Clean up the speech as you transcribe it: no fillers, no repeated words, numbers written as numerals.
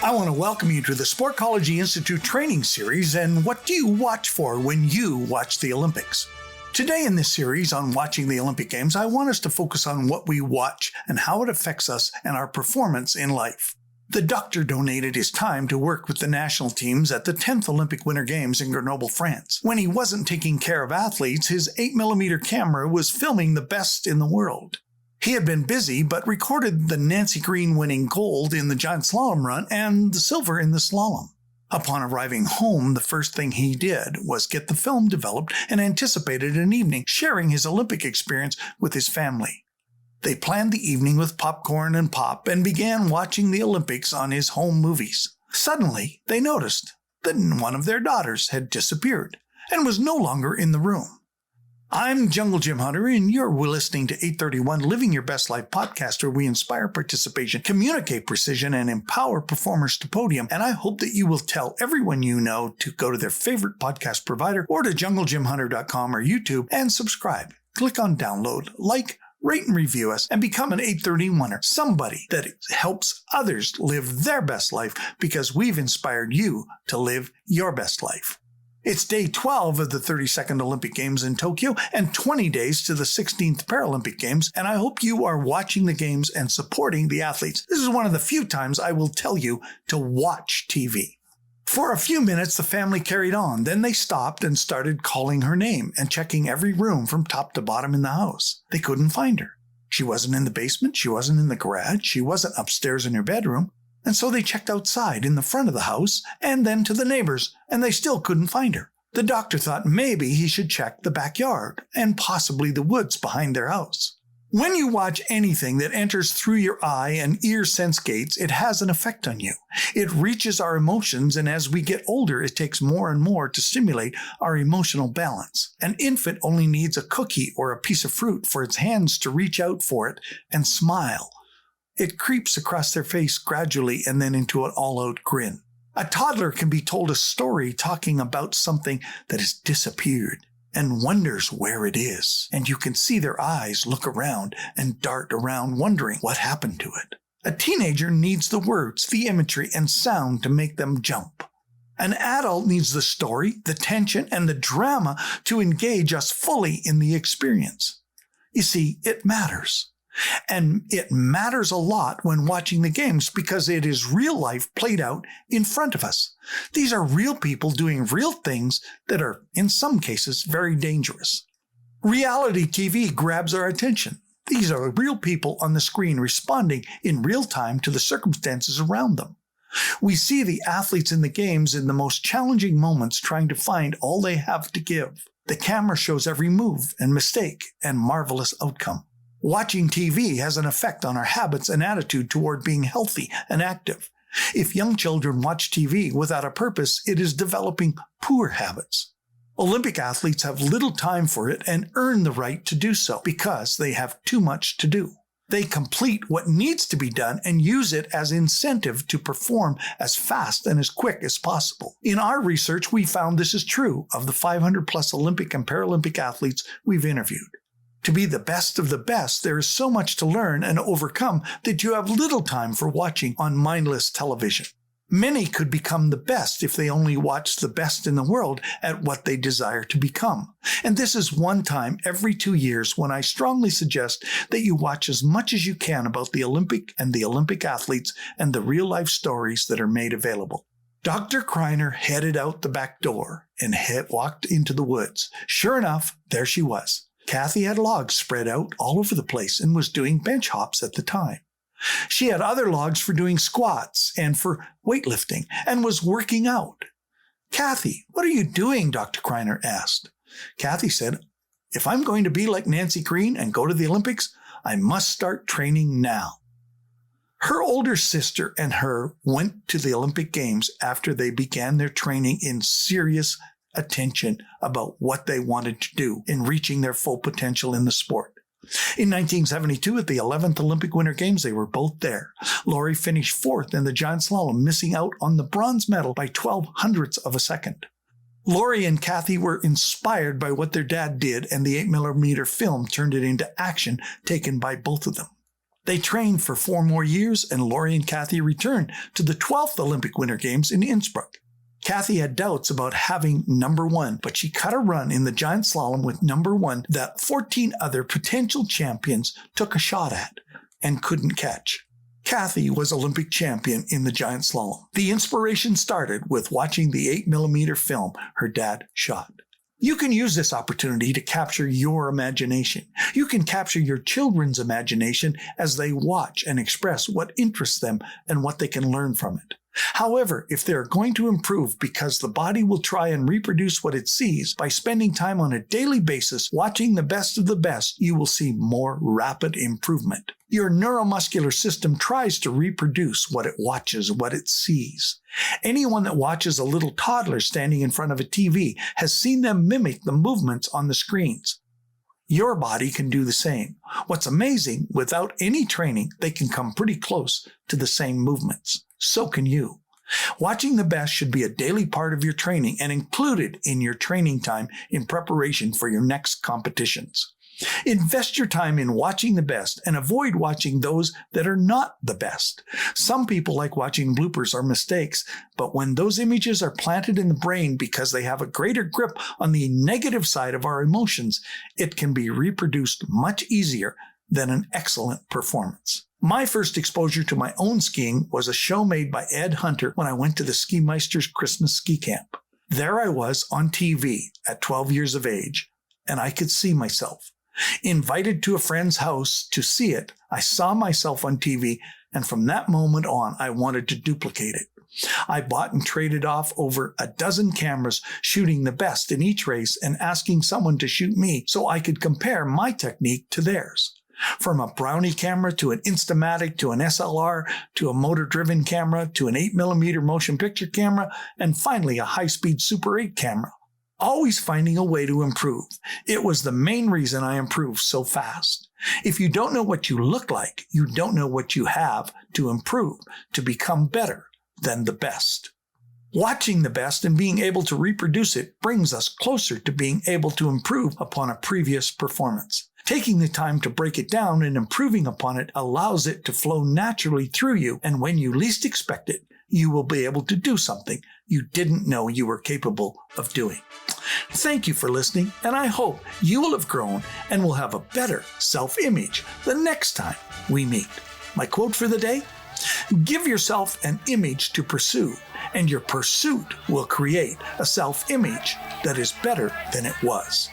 I want to welcome you to the Sportcology Institute training series and what do you watch for when you watch the Olympics? Today in this series on watching the Olympic Games, I want us to focus on what we watch and how it affects us and our performance in life. The doctor donated his time to work with the national teams at the 10th Olympic Winter Games in Grenoble, France. When he wasn't taking care of athletes, his 8mm camera was filming the best in the world. He had been busy, but recorded the Nancy Greene winning gold in the giant slalom run and the silver in the slalom. Upon arriving home, the first thing he did was get the film developed and anticipated an evening sharing his Olympic experience with his family. They planned the evening with popcorn and pop and began watching the Olympics on his home movies. Suddenly, they noticed that one of their daughters had disappeared and was no longer in the room. I'm Jungle Jim Hunter, and you're listening to 831 Living Your Best Life podcast, where we inspire participation, communicate precision, and empower performers to podium. And I hope that you will tell everyone you know to go to their favorite podcast provider or to junglejimhunter.com or YouTube and subscribe. Click on download, like, rate and review us, and become an 831er, somebody that helps others live their best life because we've inspired you to live your best life. It's day 12 of the 32nd Olympic Games in Tokyo and 20 days to the 16th Paralympic Games, and I hope you are watching the games and supporting the athletes. This is one of the few times I will tell you to watch TV. For a few minutes, the family carried on. Then they stopped and started calling her name and checking every room from top to bottom in the house. They couldn't find her. She wasn't in the basement. She wasn't in the garage. She wasn't upstairs in her bedroom. And so they checked outside in the front of the house and then to the neighbors, and they still couldn't find her. The doctor thought maybe he should check the backyard and possibly the woods behind their house. When you watch anything that enters through your eye and ear sense gates, it has an effect on you. It reaches our emotions, and as we get older, it takes more and more to stimulate our emotional balance. An infant only needs a cookie or a piece of fruit for its hands to reach out for it and smile. It creeps across their face gradually and then into an all-out grin. A toddler can be told a story talking about something that has disappeared and wonders where it is. And you can see their eyes look around and dart around wondering what happened to it. A teenager needs the words, the imagery, and sound to make them jump. An adult needs the story, the tension, and the drama to engage us fully in the experience. You see, it matters. And it matters a lot when watching the games because it is real life played out in front of us. These are real people doing real things that are, in some cases, very dangerous. Reality TV grabs our attention. These are real people on the screen responding in real time to the circumstances around them. We see the athletes in the games in the most challenging moments trying to find all they have to give. The camera shows every move and mistake and marvelous outcome. Watching TV has an effect on our habits and attitude toward being healthy and active. If young children watch TV without a purpose, it is developing poor habits. Olympic athletes have little time for it and earn the right to do so because they have too much to do. They complete what needs to be done and use it as incentive to perform as fast and as quick as possible. In our research, we found this is true of the 500-plus Olympic and Paralympic athletes we've interviewed. To be the best of the best, there is so much to learn and overcome that you have little time for watching on mindless television. Many could become the best if they only watched the best in the world at what they desire to become. And this is one time every 2 years when I strongly suggest that you watch as much as you can about the Olympic and the Olympic athletes and the real-life stories that are made available. Dr. Kreiner headed out the back door and walked into the woods. Sure enough, there she was. Kathy had logs spread out all over the place and was doing bench hops at the time. She had other logs for doing squats and for weightlifting and was working out. "Kathy, what are you doing?" Dr. Kreiner asked. Kathy said, "If I'm going to be like Nancy Greene and go to the Olympics, I must start training now." Her older sister and her went to the Olympic Games after they began their training in serious attention about what they wanted to do in reaching their full potential in the sport. In 1972, at the 11th Olympic Winter Games, they were both there. Lori finished fourth in the giant slalom, missing out on the bronze medal by 0.12 of a second. Lori and Kathy were inspired by what their dad did, and the 8mm film turned it into action taken by both of them. They trained for 4 more years, and Lori and Kathy returned to the 12th Olympic Winter Games in Innsbruck. Kathy had doubts about having number 1, but she cut a run in the giant slalom with number 1 that 14 other potential champions took a shot at and couldn't catch. Kathy was Olympic champion in the giant slalom. The inspiration started with watching the 8mm film her dad shot. You can use this opportunity to capture your imagination. You can capture your children's imagination as they watch and express what interests them and what they can learn from it. However, if they're going to improve because the body will try and reproduce what it sees by spending time on a daily basis watching the best of the best, you will see more rapid improvement. Your neuromuscular system tries to reproduce what it watches, what it sees. Anyone that watches a little toddler standing in front of a TV has seen them mimic the movements on the screens. Your body can do the same. What's amazing, without any training, they can come pretty close to the same movements. So can you. Watching the best should be a daily part of your training and included in your training time in preparation for your next competitions. Invest your time in watching the best and avoid watching those that are not the best. Some people like watching bloopers or mistakes, but when those images are planted in the brain because they have a greater grip on the negative side of our emotions, it can be reproduced much easier than an excellent performance. My first exposure to my own skiing was a show made by Ed Hunter when I went to the Ski Meister's Christmas ski camp. There I was on TV at 12 years of age, and I could see myself. Invited to a friend's house to see it, I saw myself on TV, and from that moment on, I wanted to duplicate it. I bought and traded off over a dozen cameras, shooting the best in each race and asking someone to shoot me so I could compare my technique to theirs. From a Brownie camera to an Instamatic to an SLR to a motor-driven camera to an 8mm motion picture camera and finally a high-speed Super 8 camera. Always finding a way to improve. It was the main reason I improved so fast. If you don't know what you look like, you don't know what you have to improve to become better than the best. Watching the best and being able to reproduce it brings us closer to being able to improve upon a previous performance. Taking the time to break it down and improving upon it allows it to flow naturally through you, and when you least expect it, you will be able to do something you didn't know you were capable of doing. Thank you for listening, and I hope you will have grown and will have a better self-image the next time we meet. My quote for the day: give yourself an image to pursue, and your pursuit will create a self-image that is better than it was.